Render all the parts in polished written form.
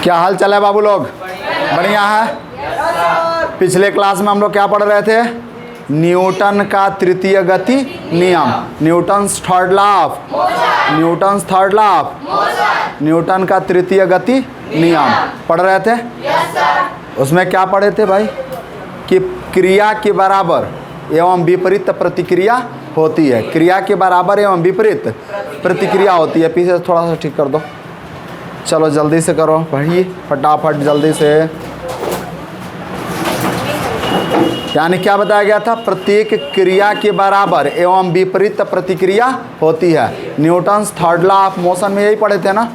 क्या हाल चाल है बाबू लोग? बढ़िया है। पिछले क्लास में हम लोग क्या पढ़ रहे थे? न्यूटन का तृतीय गति नियम, Newton's third law of, Newton's third law of, Newton का तृतीय गति नियम पढ़ रहे थे। उसमें क्या पढ़े थे भाई? कि क्रिया के बराबर एवं विपरीत प्रतिक्रिया होती है। क्रिया के बराबर एवं विपरीत प्रतिक्रिया होती है। पीछे थोड़ा सा ठीक कर दो। चलो जल्दी से करो भाई, फटाफट जल्दी से। यानी क्या बताया गया था? प्रत्येक क्रिया के बराबर एवं विपरीत प्रतिक्रिया होती है। Newton's third law of motion में यही पढ़े थे ना।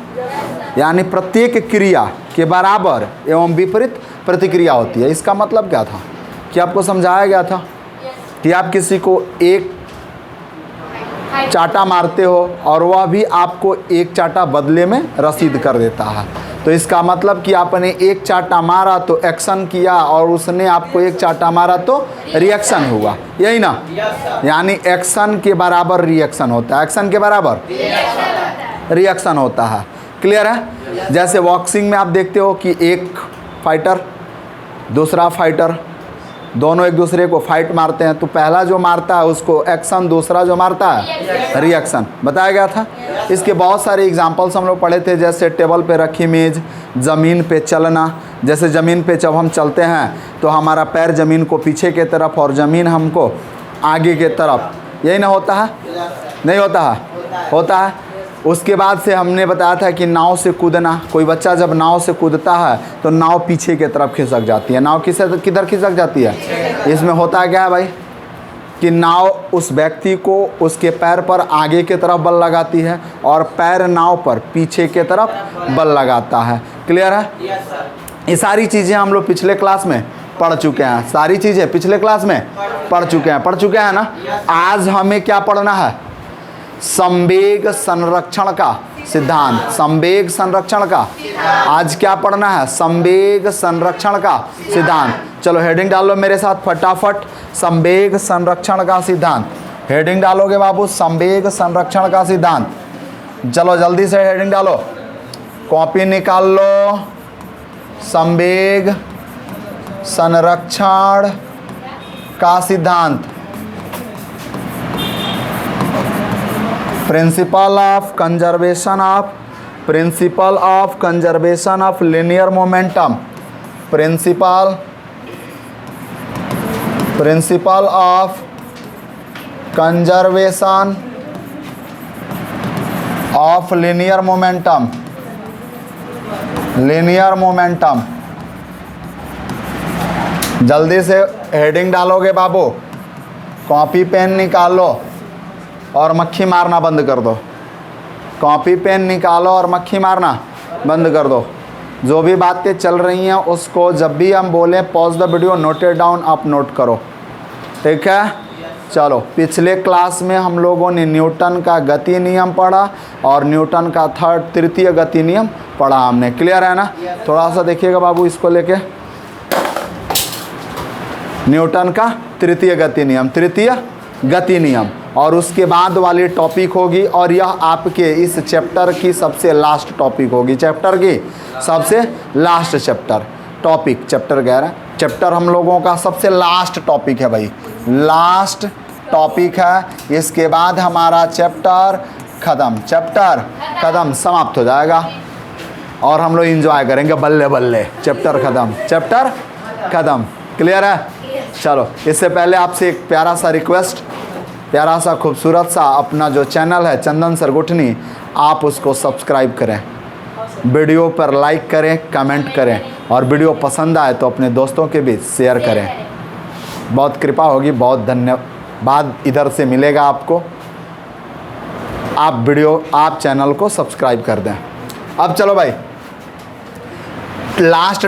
यानी प्रत्येक क्रिया के बराबर एवं विपरीत प्रतिक्रिया होती है। इसका मतलब क्या था? कि आपको समझाया गया था कि आप किसी को एक चाटा मारते हो और वह भी आपको एक चाटा बदले में रसीद कर देता है। तो इसका मतलब कि आपने एक चाटा मारा तो एक्शन किया और उसने आपको एक चाटा मारा तो रिएक्शन हुआ, यही ना। यानी एक्शन के बराबर रिएक्शन होता है, एक्शन के बराबर रिएक्शन होता है। क्लियर है? जैसे बॉक्सिंग में आप देखते हो कि एक फाइटर दूसरा फाइटर दोनों एक दूसरे को फाइट मारते हैं, तो पहला जो मारता है उसको एक्शन, दूसरा जो मारता है रिएक्शन बताया गया था। इसके बहुत सारे एग्जांपल्स हम लोग पढ़े थे, जैसे टेबल पे रखी मेज, ज़मीन पे चलना। जैसे ज़मीन पे जब हम चलते हैं तो हमारा पैर ज़मीन को पीछे के तरफ और ज़मीन हमको आगे के तरफ, यही ना होता है? नहीं होता है? होता है। उसके बाद से हमने बताया था कि नाव से कूदना। कोई बच्चा जब नाव से कूदता है तो नाव पीछे की तरफ खिसक जाती है। नाव किधर खिसक जाती है? इसमें होता क्या है भाई? कि नाव उस व्यक्ति को उसके पैर पर आगे की तरफ बल लगाती है और पैर नाव पर पीछे की तरफ बल लगाता है। क्लियर है? ये सारी चीज़ें हम लोग पिछले क्लास में पढ़ चुके हैं। सारी चीज़ें पिछले क्लास में पढ़ चुके हैं ना। आज हमें क्या पढ़ना है? संवेग संरक्षण का सिद्धांत। संवेग संरक्षण का आज क्या पढ़ना है? संवेग संरक्षण का सिद्धांत। चलो हेडिंग डालो मेरे साथ फटाफट, संवेग संरक्षण का सिद्धांत। हेडिंग डालोगे बाबू, संवेग संरक्षण का सिद्धांत। चलो जल्दी से हेडिंग डालो, कॉपी निकाल लो। संवेग संरक्षण का सिद्धांत। Principle of conservation of linear momentum. Principle of conservation of linear momentum. जल्दी से हेडिंग डालोगे बाबू, कॉपी पेन निकालो और मक्खी मारना बंद कर दो। कॉपी पेन निकालो और मक्खी मारना बंद कर दो। जो भी बातें चल रही हैं उसको जब भी हम बोलें pause the video, note it down, आप नोट करो। ठीक है? चलो पिछले क्लास में हम लोगों ने न्यूटन का गति नियम पढ़ा और न्यूटन का तृतीय गति नियम पढ़ा हमने। क्लियर है ना? थोड़ा सा देखिएगा बाबू इसको लेके। न्यूटन का तृतीय गति नियम और उसके बाद वाली टॉपिक होगी, और यह आपके इस चैप्टर की सबसे लास्ट टॉपिक होगी। चैप्टर की सबसे लास्ट टॉपिक चैप्टर 11 चैप्टर हम लोगों का सबसे लास्ट टॉपिक है भाई, लास्ट टॉपिक है। इसके बाद हमारा चैप्टर खत्म समाप्त हो जाएगा और हम लोग एंजॉय करेंगे बल्ले बल्ले। चैप्टर खत्म। क्लियर है? चलो इससे पहले आपसे एक प्यारा सा रिक्वेस्ट, प्यारा सा खूबसूरत सा अपना जो चैनल है चंदन सरगुठनी, आप उसको सब्सक्राइब करें, वीडियो पर लाइक करें, कमेंट करें और वीडियो पसंद आए तो अपने दोस्तों के बीच शेयर करें। बहुत कृपा होगी, बहुत धन्यवाद इधर से मिलेगा आपको। आप चैनल को सब्सक्राइब कर दें। अब चलो भाई लास्ट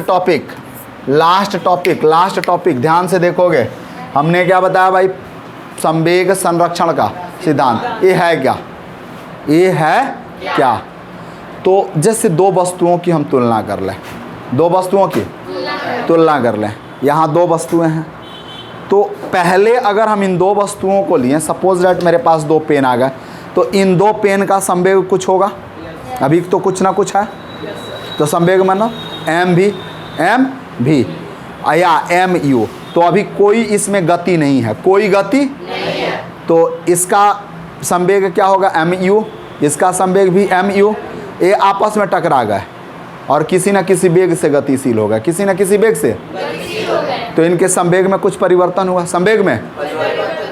टॉपिक ध्यान से देखोगे। हमने क्या बताया भाई? संवेग संरक्षण का सिद्धांत। ये है क्या? तो जैसे दो वस्तुओं की हम तुलना कर लें, यहाँ दो वस्तुएं हैं। तो पहले अगर हम इन दो वस्तुओं को लिए, सपोज दैट मेरे पास दो पेन आ गए, तो इन दो पेन का संवेग कुछ होगा। अभी तो कुछ ना कुछ है, तो संवेग मानो एम भी या एम यू। तो अभी कोई इसमें गति नहीं है, कोई गति नहीं है। तो इसका संवेग क्या होगा, एम यू, इसका संवेग भी एम यू। ये आपस में टकरा गए और किसी न किसी वेग से गतिशील हो गए, किसी न किसी वेग से गतिशील हो गए। तो इनके संवेग में कुछ परिवर्तन हुआ, संवेग में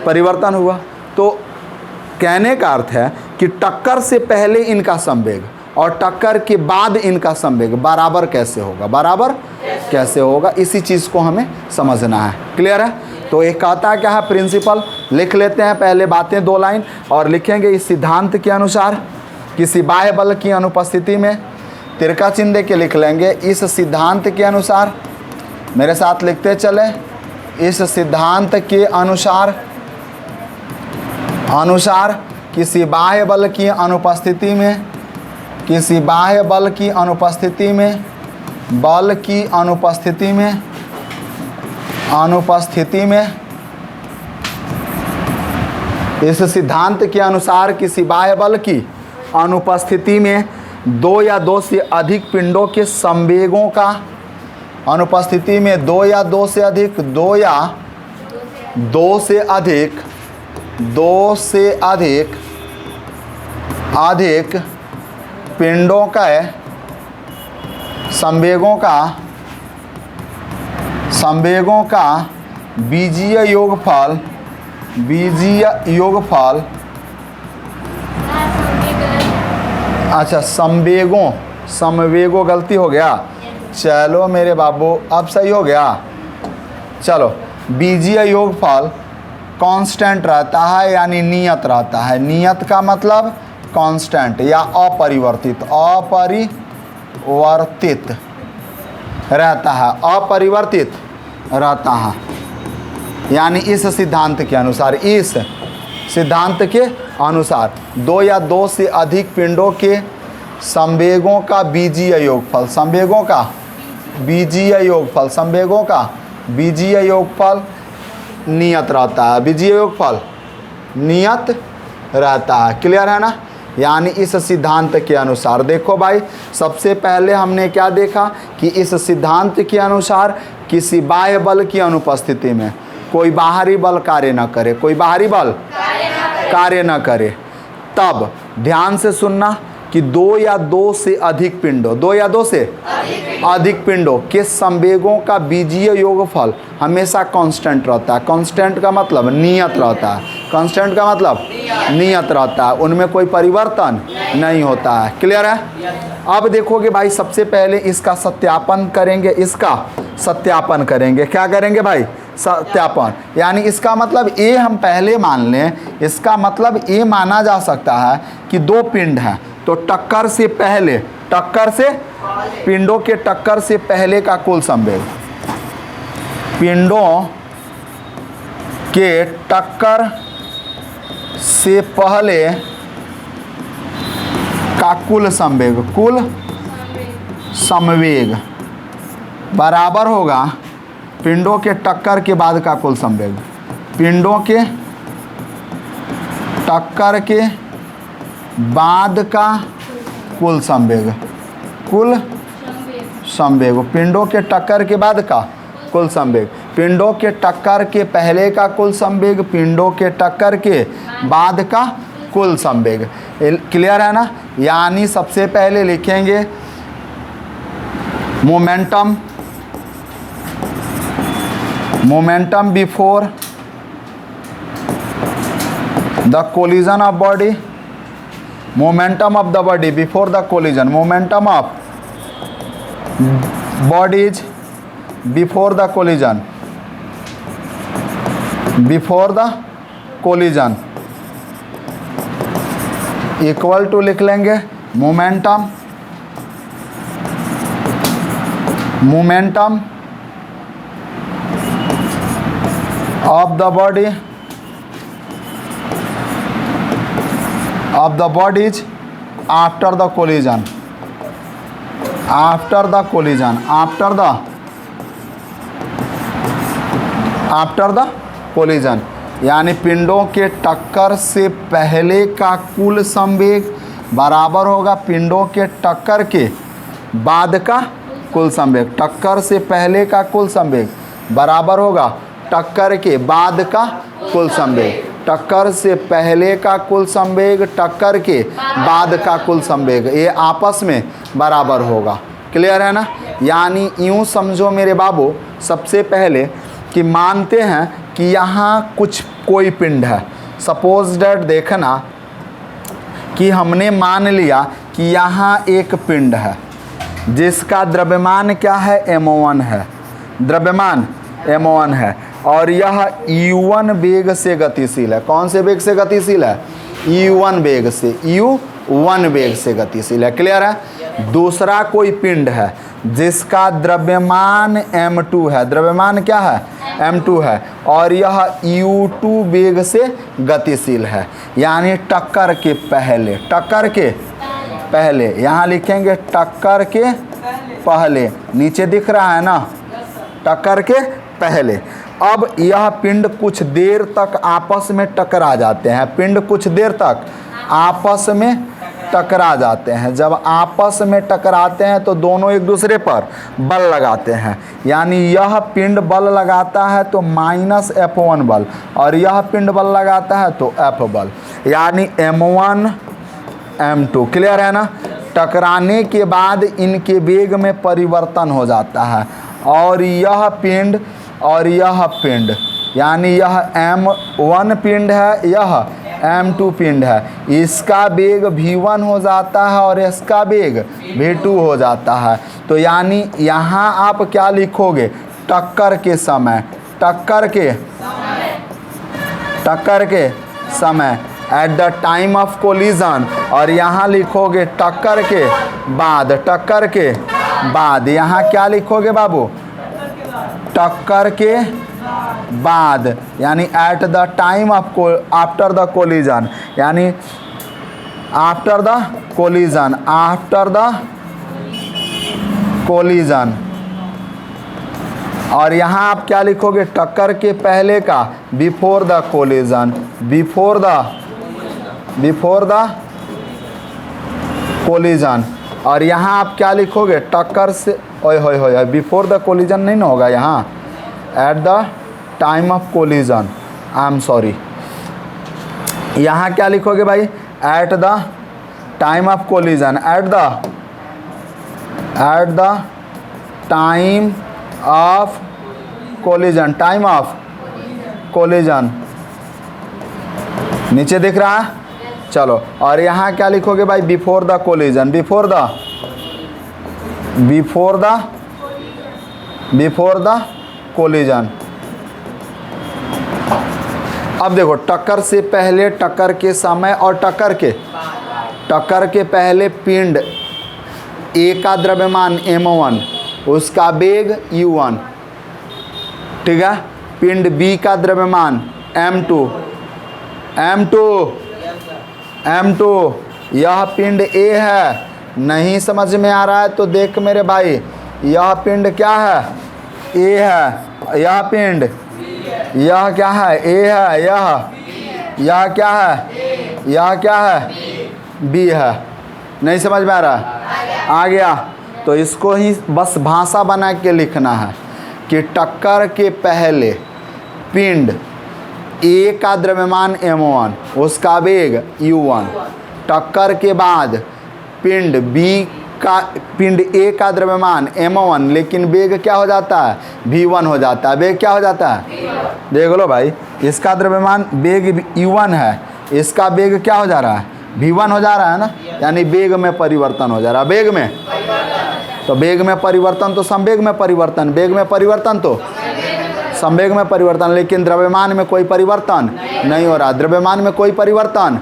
परिवर्तन हुआ। तो कहने का अर्थ है कि टक्कर से पहले इनका संवेग और टक्कर के बाद इनका संवेग बराबर कैसे होगा, बराबर कैसे होगा, इसी चीज़ को हमें समझना है। क्लियर है? तो एक कहता क्या है, प्रिंसिपल लिख लेते हैं पहले बातें 2 लाइन और लिखेंगे इस सिद्धांत के अनुसार किसी बाह्य बल की अनुपस्थिति में, तिरका चिन्ह दे के लिख लेंगे इस सिद्धांत के अनुसार, मेरे साथ लिखते चले, इस सिद्धांत के अनुसार किसी बाह्य बल की अनुपस्थिति में, किसी बाह्य बल की अनुपस्थिति में, बल की अनुपस्थिति में, इस सिद्धांत के अनुसार किसी बाह्य बल की अनुपस्थिति में 2 या 2 से अधिक पिंडों के संवेगों का, अनुपस्थिति में 2 या 2 से अधिक, 2 या 2 से अधिक, 2 से अधिक पिंडों का संवेगों का बीजीय योगफल, अच्छा संवेगों गलती हो गया, चलो मेरे बाबू अब सही हो गया। चलो, बीजीय योगफल कांस्टेंट रहता है, यानी नियत रहता है। नियत का मतलब कांस्टेंट या अपरिवर्तित रहता है, अपरिवर्तित रहता है। यानी इस सिद्धांत के अनुसार, इस सिद्धांत के अनुसार 2 या 2 से अधिक पिंडों के संवेगों का बीजीय योगफल, संवेगों का बीजीय योगफल नियत रहता है, बीजीय योगफल नियत रहता है। क्लियर है ना? यानी इस सिद्धांत के अनुसार, देखो भाई, सबसे पहले हमने क्या देखा कि इस सिद्धांत के अनुसार किसी बाह्य बल की अनुपस्थिति में कोई बाहरी बल कार्य न करे, कोई बाहरी बल कार्य न करे। तब ध्यान से सुनना कि 2 या 2 से अधिक पिंडों, 2 या 2 से अधिक पिंडों के संवेगों का बीजीय योगफल हमेशा कांस्टेंट रहता है। कांस्टेंट का मतलब नियत रहता है, कांस्टेंट का मतलब नियत रहता है, उनमें कोई परिवर्तन नहीं होता है। क्लियर है? अब देखोगे भाई, सबसे पहले इसका सत्यापन करेंगे, इसका सत्यापन करेंगे। क्या करेंगे भाई? सत्यापन। यानी इसका मतलब ए हम पहले मान लें, इसका मतलब ए माना जा सकता है कि 2 पिंड हैं, तो टक्कर से पहले, पिंडों के टक्कर से पहले का कुल संवेग, पिंडों के टक्कर से पहले का कुल संवेग बराबर होगा पिंडों के टक्कर के बाद का कुल संवेग, पिंडों के टक्कर के बाद का कुल संवेग, पिंडों के टक्कर के बाद का कुल संवेग, पिंडों के टक्कर के पहले का कुल संवेग, पिंडों के टक्कर के बाद का कुल संवेग। क्लियर है ना? यानी सबसे पहले लिखेंगे momentum before the collision of body, momentum of the body before the collision, momentum of bodies before the collision, equal to लिख लेंगे momentum of the body of the bodies after the collision, after the collision, यानी पिंडों के टक्कर से पहले का कुल संवेग बराबर होगा पिंडों के टक्कर के बाद का कुल संवेग। टक्कर से पहले का कुल संवेग बराबर होगा टक्कर के बाद का कुल संवेग। टक्कर से पहले का कुल संवेग टक्कर के बाद का कुल संवेग, ये आपस में बराबर होगा। क्लियर है ना। यानी यूँ समझो मेरे बाबू, सबसे पहले कि मानते हैं कि यहाँ कुछ कोई पिंड है। सपोज डैट देखना कि हमने मान लिया कि यहाँ एक पिंड है जिसका द्रव्यमान क्या है, m1 है, द्रव्यमान m1 है और यह u1 वेग से गतिशील है। कौन से वेग से गतिशील है, u1 वेग से, u1 वेग से गतिशील है। क्लियर है। दूसरा कोई पिंड है जिसका द्रव्यमान m2 है, द्रव्यमान क्या है, m2 है और यह u2 वेग से गतिशील है। यानी टक्कर के पहले, टक्कर के पहले, यहाँ लिखेंगे टक्कर के पहले, नीचे दिख रहा है ना, टक्कर के पहले। अब यह पिंड कुछ देर तक आपस में टकरा जाते हैं, पिंड कुछ देर तक आपस में टकरा जाते हैं। जब आपस में टकराते हैं तो दोनों एक दूसरे पर बल लगाते हैं। यानी यह पिंड बल लगाता है तो -F1 बल और यह पिंड बल लगाता है तो F बल, यानी m1 m2। क्लियर है ना। टकराने के बाद इनके वेग में परिवर्तन हो जाता है और यह पिंड और यह पिंड, यानी यह m1 पिंड है, यह m2 पिंड है, इसका वेग v1 हो जाता है और इसका वेग v2 हो जाता है। तो यानी यहाँ आप क्या लिखोगे, टक्कर के समय, टक्कर के समय eight the time of collision, और यहाँ लिखोगे टक्कर के बाद, टक्कर के बाद। यहाँ क्या लिखोगे बाबू, टक्कर के बाद, यानी at the time of after the collision, यानी after the collision, after the collision. और यहाँ आप क्या लिखोगे, टक्कर के पहले का before the collision, before the collision. और यहाँ आप क्या लिखोगे, टक्कर से, ओए होए होए, बिफोर द कोलिजन नहीं ना होगा यहाँ, eight the time of collision, I am sorry. यहाँ क्या लिखोगे भाई, eight the time of collision, eight the time of collision, time of collision, नीचे दिख रहा है। चलो, और यहाँ क्या लिखोगे भाई, before the collision, before the collision. अब देखो, टक्कर से पहले, टक्कर के समय और टक्कर के पहले पिंड ए का द्रव्यमान m1, उसका वेग u1, ठीक है। पिंड बी का द्रव्यमान m2, यह पिंड ए है। नहीं समझ में आ रहा है तो देख मेरे भाई, यह पिंड क्या है, ए है, यह पिंड, यह क्या है, ए है, यह क्या है, यह क्या है, बी है। नहीं समझ में आ रहा है, आ गया। तो इसको ही बस भाषा बना के लिखना है कि टक्कर के पहले पिंड ए का द्रव्यमान m1, उसका वेग u1। टक्कर के बाद पिंड बी का, पिंड ए का द्रव्यमान m1, लेकिन वेग क्या हो जाता है, v1 हो जाता है। वेग क्या हो जाता है, देख लो भाई, इसका द्रव्यमान वेग u1 है, इसका वेग क्या हो जा रहा है, v1 हो जा रहा है ना, यानी वेग में परिवर्तन हो जा रहा है। वेग में, तो वेग में परिवर्तन तो संवेग में परिवर्तन, वेग में परिवर्तन तो संवेग में परिवर्तन, लेकिन द्रव्यमान में कोई परिवर्तन नहीं हो रहा, द्रव्यमान में कोई परिवर्तन।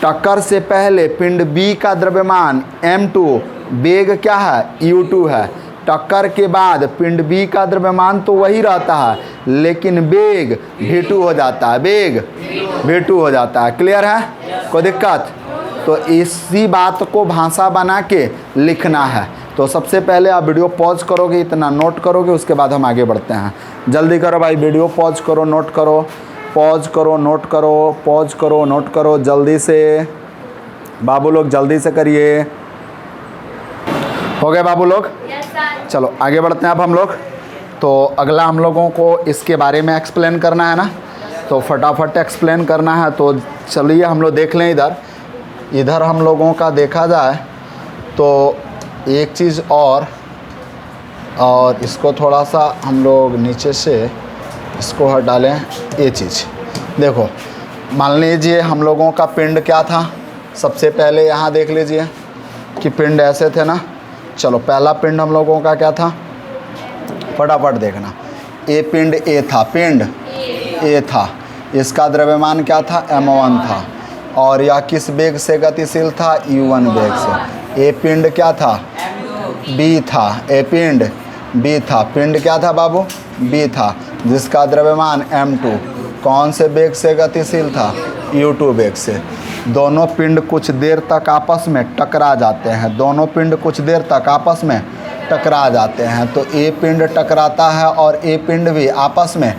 टक्कर से पहले पिंड बी का द्रव्यमान m2, वेग क्या है, u2 है। टक्कर के बाद पिंड बी का द्रव्यमान तो वही रहता है, लेकिन वेग v2 हो जाता है, वेग v2 हो जाता है। क्लियर है, कोई दिक्कत? तो इसी बात को भाषा बना के लिखना है। तो सबसे पहले आप वीडियो पॉज करोगे, इतना नोट करोगे, उसके बाद हम आगे बढ़ते हैं। जल्दी करो भाई, वीडियो पॉज करो, नोट करो, पॉज करो, नोट करो, पॉज करो, नोट करो, जल्दी से बाबू लोग, जल्दी से करिए। हो गए बाबू लोग? चलो आगे बढ़ते हैं अब हम लोग। तो अगला हम लोगों को इसके बारे में एक्सप्लेन करना है ना, तो फटाफट एक्सप्लेन करना है। तो चलिए हम लोग देख लें इधर हम लोगों का देखा जाए तो एक चीज़ और इसको थोड़ा सा हम लोग नीचे से इसको हटा लें। ये चीज़ देखो, मान लीजिए हम लोगों का पिंड क्या था, सबसे पहले यहाँ देख लीजिए कि पिंड ऐसे थे ना। चलो पहला पिंड हम लोगों का क्या था, फटाफट देखना। ए पिंड ए था, पिंड ए था, इसका द्रव्यमान क्या था, m1 था, और यह किस वेग से गतिशील था, u1 वेग से। ए पिंड क्या था, b था, ए पिंड b था, पिंड क्या था बाबू, b था, जिसका द्रव्यमान m2 कौन से वेग से गतिशील था, u2 वेग से। दोनों पिंड कुछ देर तक आपस में टकरा जाते हैं, दोनों पिंड कुछ देर तक आपस में टकरा जाते हैं। तो ए पिंड टकराता है और ए पिंड भी आपस में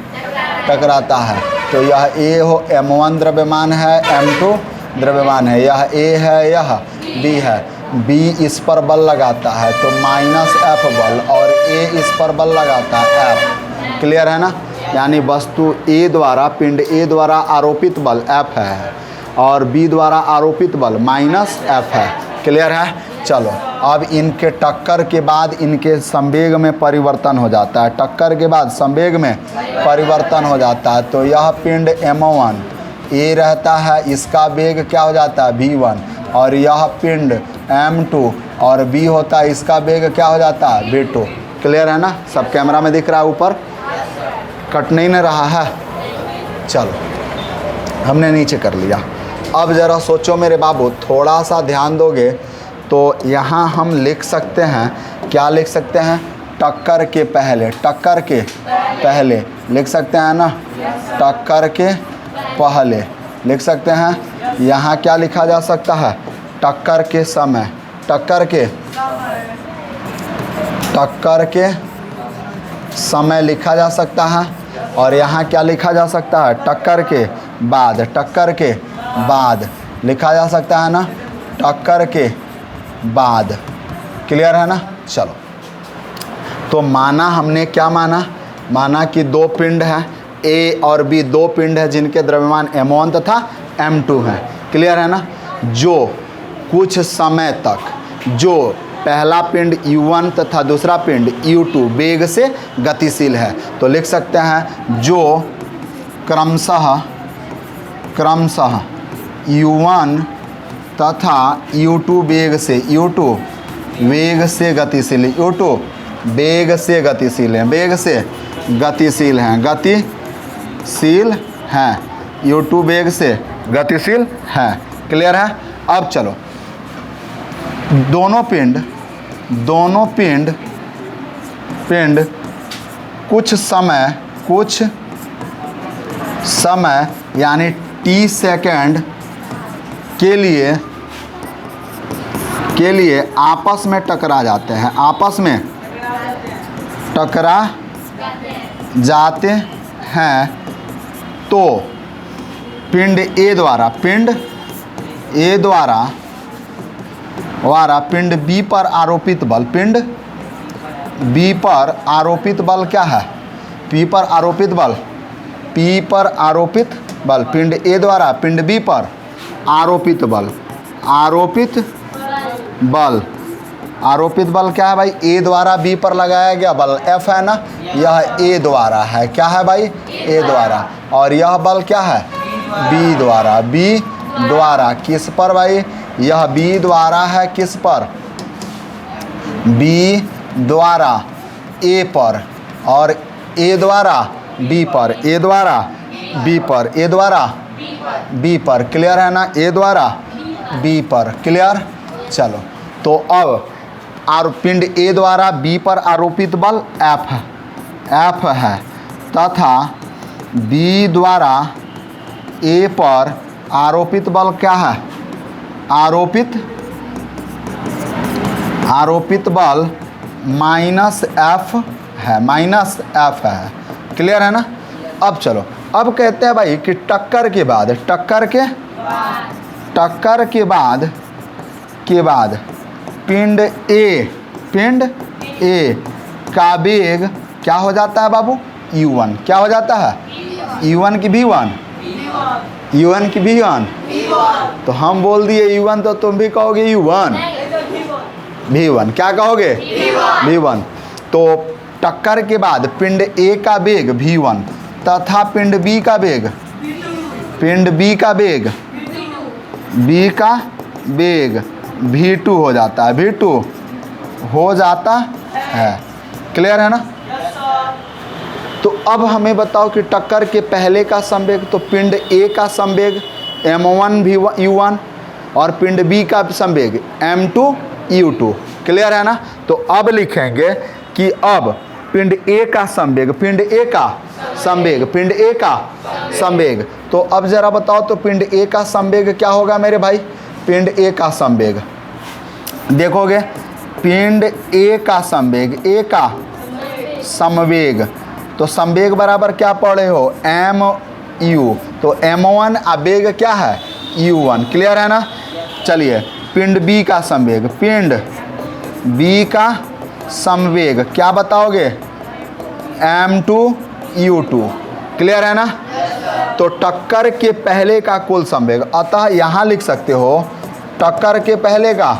टकराता है। तो यह ए हो m1 द्रव्यमान है, m2 द्रव्यमान है, यह ए है, यह b है। b इस पर बल लगाता है तो -F बल, और ए इस पर बल लगाता है F। क्लियर है ना। यानी वस्तु ए द्वारा, पिंड ए द्वारा आरोपित बल F है और b द्वारा आरोपित बल -F है। क्लियर है। चलो अब इनके टक्कर के बाद इनके संवेग में परिवर्तन हो जाता है, टक्कर के बाद संवेग में परिवर्तन हो जाता है। तो यह पिंड m1 ए रहता है, इसका वेग क्या हो जाता है, v1, और यह पिंड m2 और b होता है, इसका वेग क्या हो जाता है, v2। क्लियर है ना। सब कैमरा में दिख रहा है, ऊपर कट नहीं न रहा है। चलो हमने नीचे कर लिया। अब ज़रा सोचो मेरे बाबू, थोड़ा सा ध्यान दोगे तो यहाँ हम लिख सकते हैं, क्या लिख सकते हैं, टक्कर के पहले, टक्कर के पहले लिख सकते हैं ना, टक्कर के पहले लिख सकते हैं। यहाँ क्या लिखा जा सकता है, टक्कर के समय, टक्कर के समय लिखा जा सकता है। और यहाँ क्या लिखा जा सकता है, टक्कर के बाद, टक्कर के बाद लिखा जा सकता है ना, टक्कर के बाद। क्लियर है ना। चलो तो माना हमने क्या माना, माना कि दो पिंड हैं ए और बी, दो पिंड है जिनके द्रव्यमान m1 तथा m2 हैं। क्लियर है ना। जो कुछ समय तक, जो पहला पिंड u1 तथा दूसरा पिंड u2 वेग से गतिशील है, तो लिख सकते हैं जो क्रमशः u1 तथा u2 वेग से, u2 वेग से गतिशील, u2 वेग से गतिशील हैं, वेग से गतिशील हैं, गतिशील हैं, u2 वेग से गतिशील हैं। क्लियर है। अब चलो दोनों पिंड कुछ समय यानी t सेकेंड के लिए आपस में टकरा जाते हैं, आपस में टकरा जाते हैं। तो पिंड ए द्वारा, पिंड बी पर आरोपित बल, पिंड बी पर आरोपित बल क्या है, पी पर आरोपित बल, पी पर आरोपित बल, पिंड ए द्वारा पिंड बी पर आरोपित बल, आरोपित बल क्या है भाई, ए द्वारा बी पर लगाया गया बल F है ना, यह ए द्वारा है, क्या है भाई, ए द्वारा। और यह बल क्या है, बी द्वारा, किस पर भाई, यह बी द्वारा है, किस पर, बी द्वारा ए पर, और ए द्वारा बी पर, ए द्वारा बी पर, ए द्वारा बी पर। क्लियर है ना, ए द्वारा बी पर। क्लियर। चलो तो अब पिंड ए द्वारा बी पर आरोपित बल F है तथा बी द्वारा ए पर आरोपित बल क्या है, आरोपित बल -F है, -F है। क्लियर है ना। अब चलो, अब कहते हैं भाई कि टक्कर के बाद पिंड ए का वेग क्या हो जाता है बाबू, u1। क्या हो जाता है, u1 की v1, u1 की v1। तो हम बोल दिए u1 तो तुम भी कहोगे u1 v1। क्या कहोगे, v1। तो टक्कर के बाद पिंड A का वेग v1 तथा पिंड B का वेग, पिंड B का वेग, B का वेग v2 हो जाता है, v2 हो जाता है। क्लियर है ना। तो अब हमें बताओ कि टक्कर के पहले का संवेग, तो पिंड A का संवेग m1 u1 और पिंड B का संवेग m2 u2। क्लियर है ना। तो अब लिखेंगे कि अब पिंड A का संवेग, पिंड A का संवेग, पिंड A का संवेग। तो अब जरा बताओ तो पिंड A का संवेग क्या होगा मेरे भाई, पिंड A का संवेग देखोगे, पिंड A का संवेग, A का समवेग, तो संवेग बराबर क्या पढ़े हो, m u। तो m1 आवेग क्या है, u1। क्लियर है ना। चलिए पिंड B का संवेग, पिंड B का समवेग क्या बताओगे, m2 u2। क्लियर है ना। तो टक्कर के पहले का कुल संवेग, अतः यहाँ लिख सकते हो टक्कर के पहले का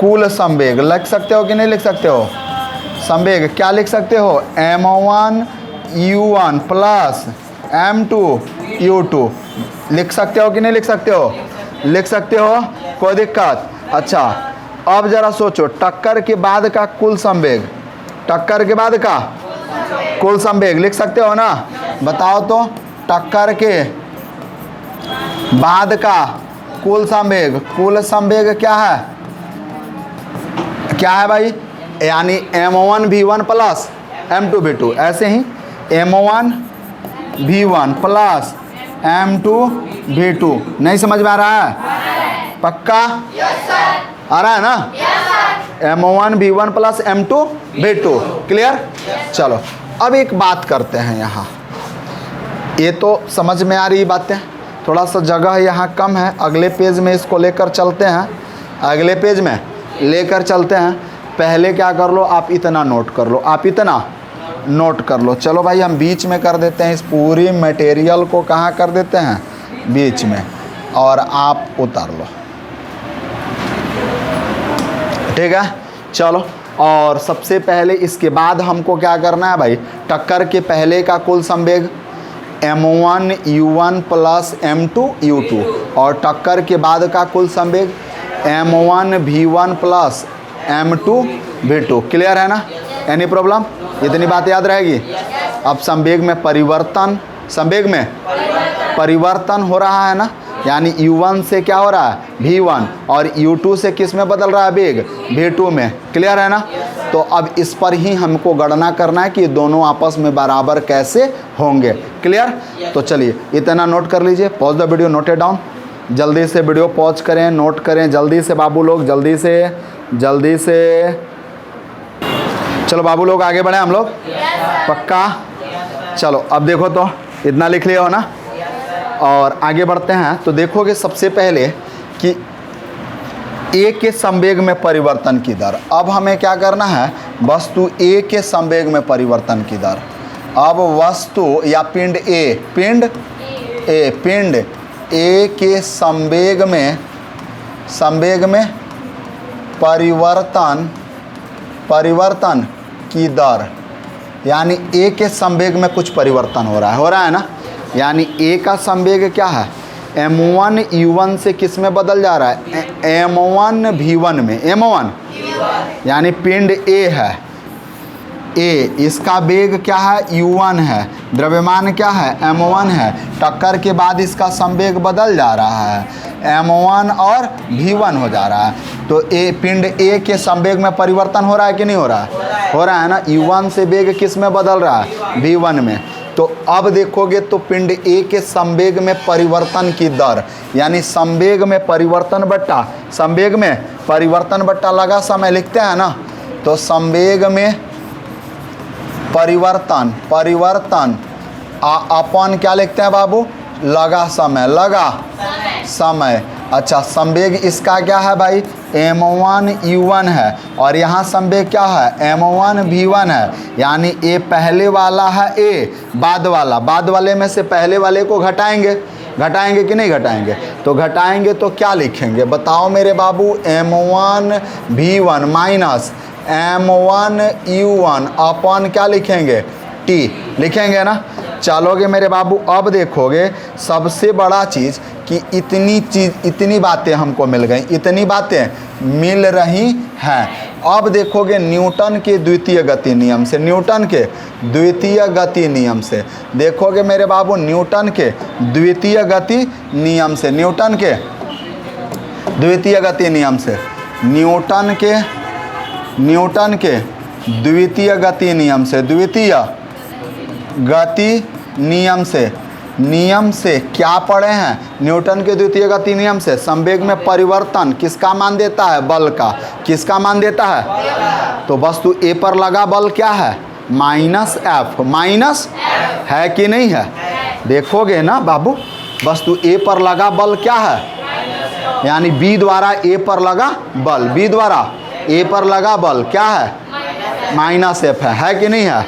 कुल संवेग लिख सकते हो कि नहीं लिख सकते हो। संवेग क्या लिख सकते हो, m1 u1 plus m2 u2 लिख सकते हो कि नहीं लिख सकते हो, लिख सकते हो, कोई दिक्कत। अच्छा अब जरा सोचो टक्कर के बाद का कुल संवेग, टक्कर के बाद का कुल संवेग लिख सकते हो ना। बताओ तो टक्कर के बाद का कुल संवेग क्या है, क्या है भाई, यानी m1 v1 plus m2 v2। ऐसे ही m1 v1 plus m2 v2। नहीं समझ में आ रहा है, पक्का आ रहा है ना। m1 v1 plus m2 v2। Clear. चलो अब एक बात करते हैं, यहाँ ये तो समझ में आ रही बातें, थोड़ा सा जगह यहाँ कम है, अगले पेज में इसको लेकर चलते हैं, अगले पेज में लेकर चलते हैं। पहले क्या कर लो, आप इतना नोट कर लो, आप इतना नोट कर लो। चलो भाई हम बीच में कर देते हैं, इस पूरी मटेरियल को कहाँ कर देते हैं, बीच में, और आप उतार लो। ठीक है चलो। और सबसे पहले इसके बाद हमको क्या करना है भाई, टक्कर के पहले का कुल संवेग m1 u1 plus m2 u2 और टक्कर के बाद का कुल संवेग m1 v1 plus m2 v2। Clear है ना। एनी प्रॉब्लम, इतनी बात याद रहेगी। अब संवेग में परिवर्तन, संवेग में परिवर्तन हो रहा है ना, यानी u1 से क्या हो रहा है, v1, और u2 से किस में बदल रहा है, वेग v2 में। क्लियर है ना। तो अब इस पर ही हमको गणना करना है कि दोनों आपस में बराबर कैसे होंगे। क्लियर। तो चलिए इतना नोट कर लीजिए, pause the video, note it down. जल्दी से वीडियो पॉज करें, नोट करें जल्दी से बाबू लोग, जल्दी से। चलो बाबू लोग आगे बढ़े हम लोग, पक्का। चलो अब देखो तो इतना लिख लिया हो ना, और आगे बढ़ते हैं। तो देखोगे सबसे पहले कि A के संवेग में परिवर्तन की दर। अब हमें क्या करना है, वस्तु A के संवेग में परिवर्तन की दर। अब वस्तु या पिंड A के संवेग में परिवर्तन की दर, यानी A के संवेग में कुछ परिवर्तन हो रहा है ना। यानी A का संवेग क्या है, m1 u1 से किस में बदल जा रहा है, m1 v1 में, m1 यानी पिंड A है, A इसका वेग क्या है, u1 है, द्रव्यमान क्या है, m1 है। टक्कर के बाद इसका संवेग बदल जा रहा है, m1 और v1 हो जा रहा है। तो पिंड A के संवेग में परिवर्तन हो रहा है कि नहीं हो रहा है, हो रहा है ना। u1 से वेग किस में बदल रहा है, v1 में। तो अब देखोगे तो पिंड A के संवेग में परिवर्तन की दर, यानी संवेग में परिवर्तन बट्टा लगा समय लिखते हैं ना। तो संवेग में परिवर्तन अपन क्या लिखते हैं बाबू, लगा समय। अच्छा संवेग इसका क्या है भाई, m1u1 है और यहाँ संवेग क्या है m1v1 है, यानी ए पहले वाला है ए बाद वाले में से पहले वाले को घटाएंगे कि नहीं घटाएंगे, तो घटाएंगे तो क्या लिखेंगे बताओ मेरे बाबू, m1v1 माइनस m1u1 अपॉन क्या लिखेंगे t लिखेंगे ना। चलोगे मेरे बाबू, अब देखोगे सबसे बड़ा चीज़ कि इतनी बातें हमको मिल गई, इतनी बातें मिल रही हैं। अब देखोगे न्यूटन के द्वितीय गति नियम से, न्यूटन के द्वितीय गति नियम से देखोगे मेरे बाबू, न्यूटन के द्वितीय गति नियम से, न्यूटन के द्वितीय गति नियम से, न्यूटन के द्वितीय गति नियम से, द्वितीय गति नियम से क्या पढ़े हैं, न्यूटन के द्वितीय गति नियम से संवेग में परिवर्तन किसका मान देता है, बल का, किसका मान देता है, तो वस्तु ए पर लगा बल क्या है माइनस एफ, माइनस है कि नहीं है, देखोगे ना बाबू, वस्तु ए पर लगा बल क्या है, यानी बी द्वारा ए पर लगा बल, बी द्वारा ए पर लगा बल क्या है माइनस एफ है कि नहीं है,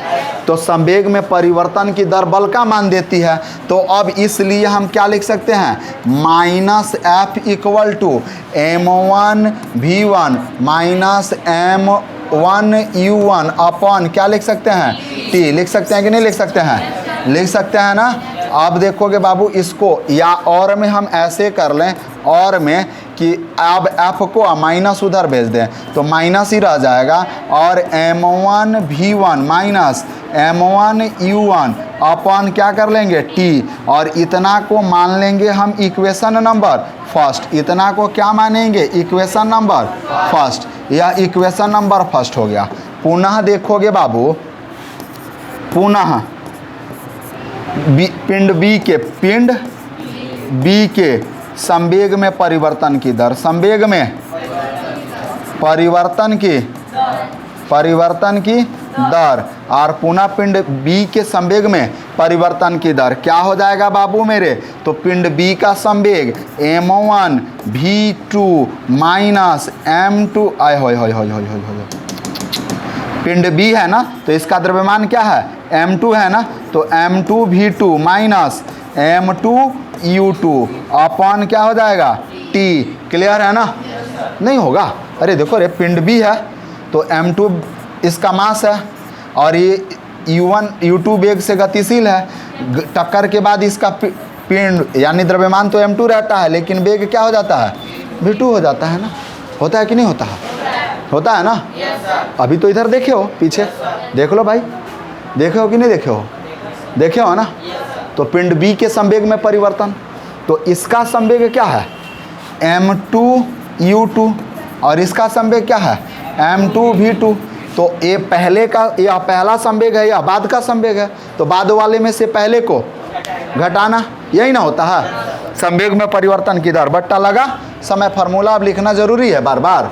तो संवेग में परिवर्तन की दर बल का मान देती है। तो अब इसलिए हम क्या लिख सकते हैं, minus F equal to m1v1 minus m1u1 upon क्या लिख सकते हैं t, लिख सकते हैं कि नहीं लिख सकते हैं, लिख सकते हैं ना। अब देखोगे बाबू इसको, या और में हम ऐसे कर लें, और में कि अब f को माइनस उधर भेज दें तो माइनस ही रह जाएगा, और m1v1 माइनस m1u1 अपॉन क्या कर लेंगे t, और इतना को मान लेंगे हम इक्वेशन नंबर फर्स्ट, इतना को क्या मानेंगे इक्वेशन नंबर फर्स्ट, यह इक्वेशन नंबर फर्स्ट हो गया। पुनः देखोगे बाबू, पुनः पिंड बी के संवेग में परिवर्तन की दर, संवेग में परिवर्तन की दर, और पुनः पिंड बी के संवेग में परिवर्तन की दर क्या हो जाएगा बाबू मेरे, तो पिंड बी का संवेग m1v2 माइनस m2, आय होय पिंड बी है ना, तो इसका द्रव्यमान क्या है m2 है ना, तो m2v2 माइनस m2u2 अपॉन क्या हो जाएगा t, क्लियर है ना, नहीं होगा, अरे देखो रे पिंड बी है तो m2 इसका मास है, और ये u2 वेग से गतिशील है, टक्कर के बाद इसका पिंड यानी द्रव्यमान तो m2 रहता है, लेकिन वेग क्या हो जाता है v2 हो जाता है ना, होता है कि नहीं होता है, होता है ना। अभी तो इधर देखे हो, पीछे देख लो भाई, देखे हो कि नहीं देखे हो, देखे हो ना। तो पिंड बी के संवेग में परिवर्तन, तो इसका संवेग क्या है m2u2 और इसका संवेग क्या है m2v2, तो ये पहले का, यह पहला संवेग है या बाद का संवेग है, तो बाद वाले में से पहले को घटाना, यही ना होता है। संवेग में परिवर्तन की दर बट्टा लगा समय, फार्मूला अब लिखना जरूरी है बार बार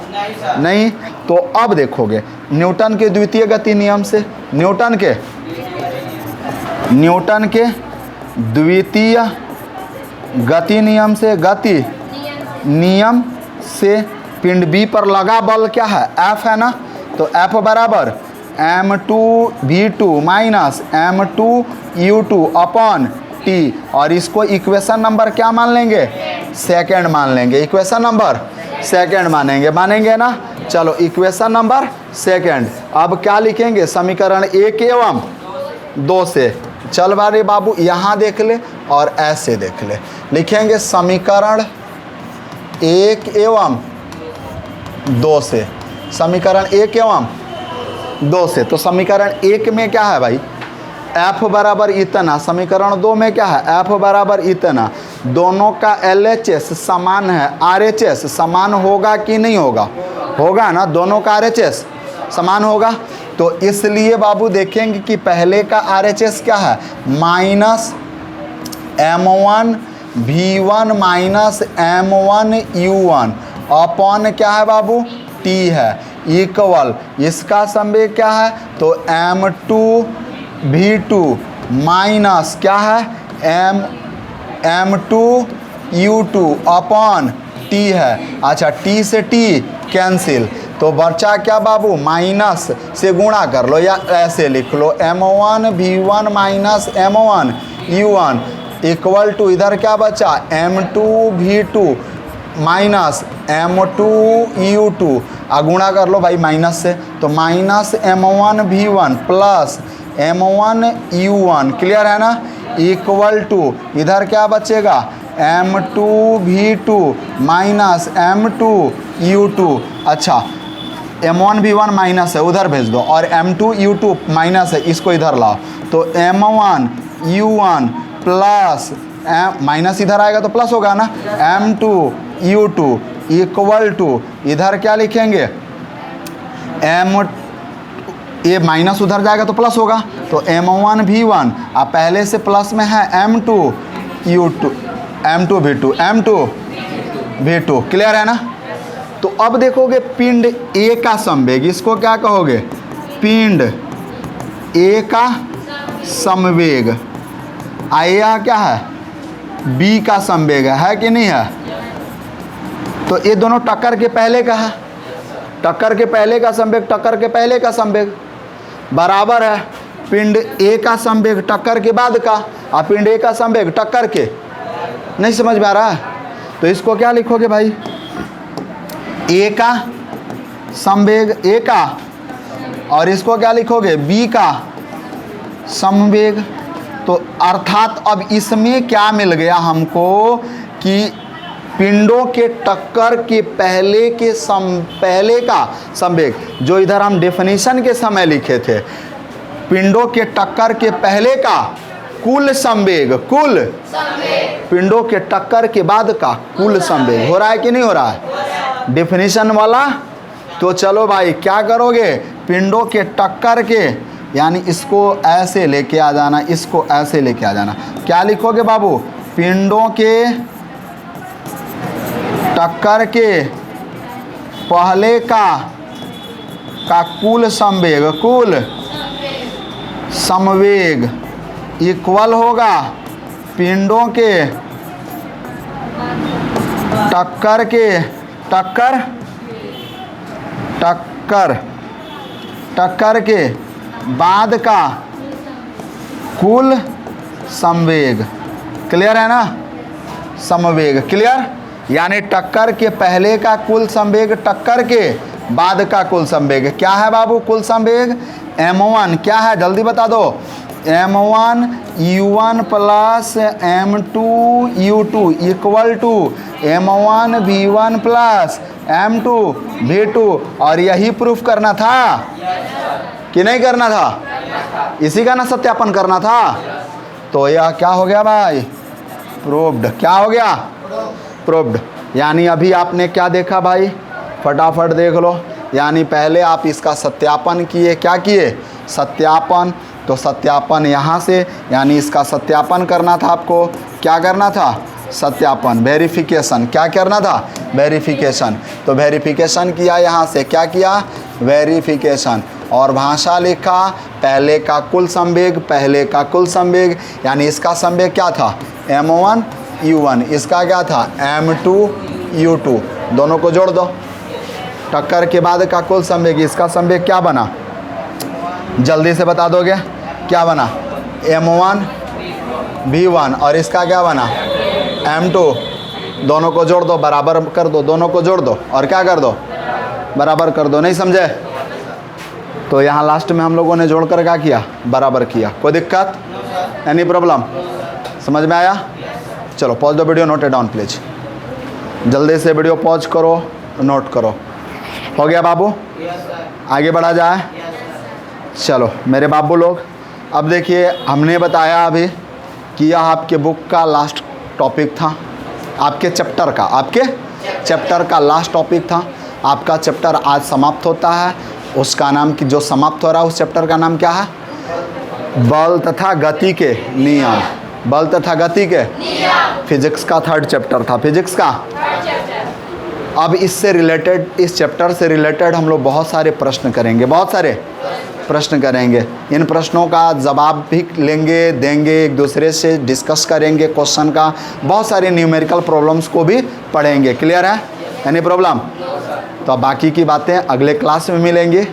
नहीं। तो अब देखोगे न्यूटन के द्वितीय गति नियम से, न्यूटन के द्वितीय गति नियम से, गति नियम से पिंड बी पर लगा बल क्या है F है ना, तो F बराबर m2v2 minus m2u2 upon t, और इसको इक्वेशन नंबर क्या मान लेंगे सेकंड मान लेंगे, इक्वेशन नंबर सेकंड मानेंगे ना। चलो इक्वेशन नंबर सेकंड, अब क्या लिखेंगे समीकरण 1 एवं 2 से, चल बारे बाबू यहाँ देख ले और ऐसे देख ले, लिखेंगे समीकरण 1 एवं 2 से, समीकरण 1 एवं 2 से। तो समीकरण 1 में क्या है भाई F बराबर इतना, समीकरण 2 में क्या है F बराबर इतना, दोनों का LHS समान है, RHS समान होगा कि नहीं होगा, होगा ना, दोनों का RHS समान होगा। तो इसलिए बाबू देखेंगे कि पहले का RHS क्या है minus m1v1 minus m1u1 upon क्या है बाबू t है, इक्वल इसका संवेग क्या है तो m2v2 माइनस क्या है m2u2 अपॉन टी है। अच्छा, टी से टी कैंसिल, तो बचा क्या बाबू, माइनस से गुणा कर लो या ऐसे लिख लो m1 v1 minus m1 u1 equal to इधर क्या बचा m2 v2 minus m2 u2, गुणा कर लो भाई माइनस से, तो minus m1 v1 plus m1 u1, clear है ना, इक्वल टू इधर क्या बचेगा m2 v2 minus m2 u2। अच्छा, m1 v1 माइनस है उधर भेज दो, और m2 u2 माइनस है इसको इधर लाओ, तो m1 u1 प्लस माइनस इधर आएगा तो प्लस होगा ना, m2 u2 इक्वल टू इधर क्या लिखेंगे ये माइनस उधर जाएगा तो प्लस होगा, तो m1 v1 अब पहले से प्लस में है m2 u2 m2 v2, clear है ना। तो अब देखोगे पिंड ए का संवेग, इसको क्या कहोगे, पिंड ए का संवेग, यह क्या है बी का संवेग है कि नहीं है, तो ये दोनों टक्कर के पहले का है, टक्कर के पहले का संवेग टक्कर के पहले का संवेग बराबर है पिंड ए का संवेग टक्कर के बाद का, और पिंड ए का संवेग टक्कर के, नहीं समझ में आ रहा है, तो इसको क्या लिखोगे भाई, ए का संवेग ए का, और इसको क्या लिखोगे बी का संवेग। तो अर्थात अब इसमें क्या मिल गया हमको कि पिंडों के टक्कर के पहले का संवेग, जो इधर हम डेफिनेशन के समय लिखे थे, पिंडों के टक्कर के पहले का कुल संवेग, पिंडों के टक्कर के बाद का कुल संवेग, हो रहा है कि नहीं हो रहा है डेफिनेशन वाला। तो चलो भाई क्या करोगे, पिंडों के टक्कर के, यानी इसको ऐसे लेके आ जाना, इसको ऐसे लेके आ जाना, क्या लिखोगे बाबू, पिंडों के टक्कर के पहले का कुल संवेग इक्वल होगा पिंडों के टक्कर के बाद का कुल संवेग, क्लियर है ना, समवेग, क्लियर, यानी टक्कर के पहले का कुल संवेग टक्कर के बाद का कुल संवेग क्या है बाबू, कुल संवेग m1 क्या है जल्दी बता दो, m1 u1 plus m2 u2 equal to m1 v1 plus m2 v2, और यही प्रूफ करना था कि नहीं करना था, इसी का ना सत्यापन करना था। तो यह क्या हो गया भाई, प्रूव्ड, क्या हो गया प्रूव्ड। यानी अभी आपने क्या देखा भाई, फटाफट देख लो, यानी पहले आप इसका सत्यापन किए, क्या किए सत्यापन, तो सत्यापन यहाँ से, यानी इसका सत्यापन करना था आपको, क्या करना था सत्यापन, वेरिफिकेशन, क्या करना था वेरिफिकेशन, तो वेरिफिकेशन किया यहाँ से, क्या किया वेरिफिकेशन, और भाषा लिखा पहले का कुल संवेग, पहले का कुल संवेग, यानी इसका संवेग क्या था m1 u1, इसका क्या था m2 u2, दोनों को जोड़ दो, टक्कर के बाद का कुल संवेग, इसका संवेग क्या बना जल्दी से बता दोगे, क्या बना m1 v1, और इसका क्या बना m2, दोनों को जोड़ दो, बराबर कर दो, दोनों को जोड़ दो और क्या कर दो बराबर कर दो, नहीं समझे। तो यहाँ लास्ट में हम लोगों ने जोड़कर क्या किया, बराबर किया, कोई दिक्कत, एनी प्रॉब्लम, समझ में आया। चलो पॉज दो video, note it down please, जल्दी से वीडियो पॉज करो, नोट करो, हो गया बाबू, आगे बढ़ा जाए। चलो मेरे बाबू लोग, अब देखिए हमने बताया अभी कि यह आपके बुक का लास्ट टॉपिक था, आपके चैप्टर का लास्ट टॉपिक था। आपका चैप्टर आज समाप्त होता है, उसका नाम कि जो समाप्त हो रहा है उस चैप्टर का नाम क्या है, बल तथा गति के नियम, बल तथा गति के फिजिक्स का थर्ड चैप्टर था, फिजिक्स का। अब इससे रिलेटेड, इस चैप्टर से रिलेटेड हम लोग बहुत सारे प्रश्न करेंगे, बहुत सारे प्रश्न करेंगे। इन प्रश्नों का जवाब भी लेंगे, देंगे, एक दूसरे से डिस्कस करेंगे क्वेश्चन का, बहुत सारे न्यूमेरिकल प्रॉब्लम्स को भी पढ़ेंगे। क्लियर है? Any problem? तो बाकी की बातें अगले क्लास में मिलेंगी।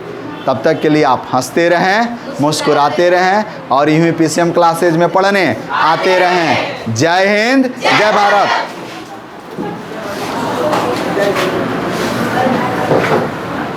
तब तक के लिए आप हंसते रहें, मुस्कुराते रहें और यूं ही पीसीएम क्लासेज में पढ़ने आते रहें। जय हिंद, जय भारत।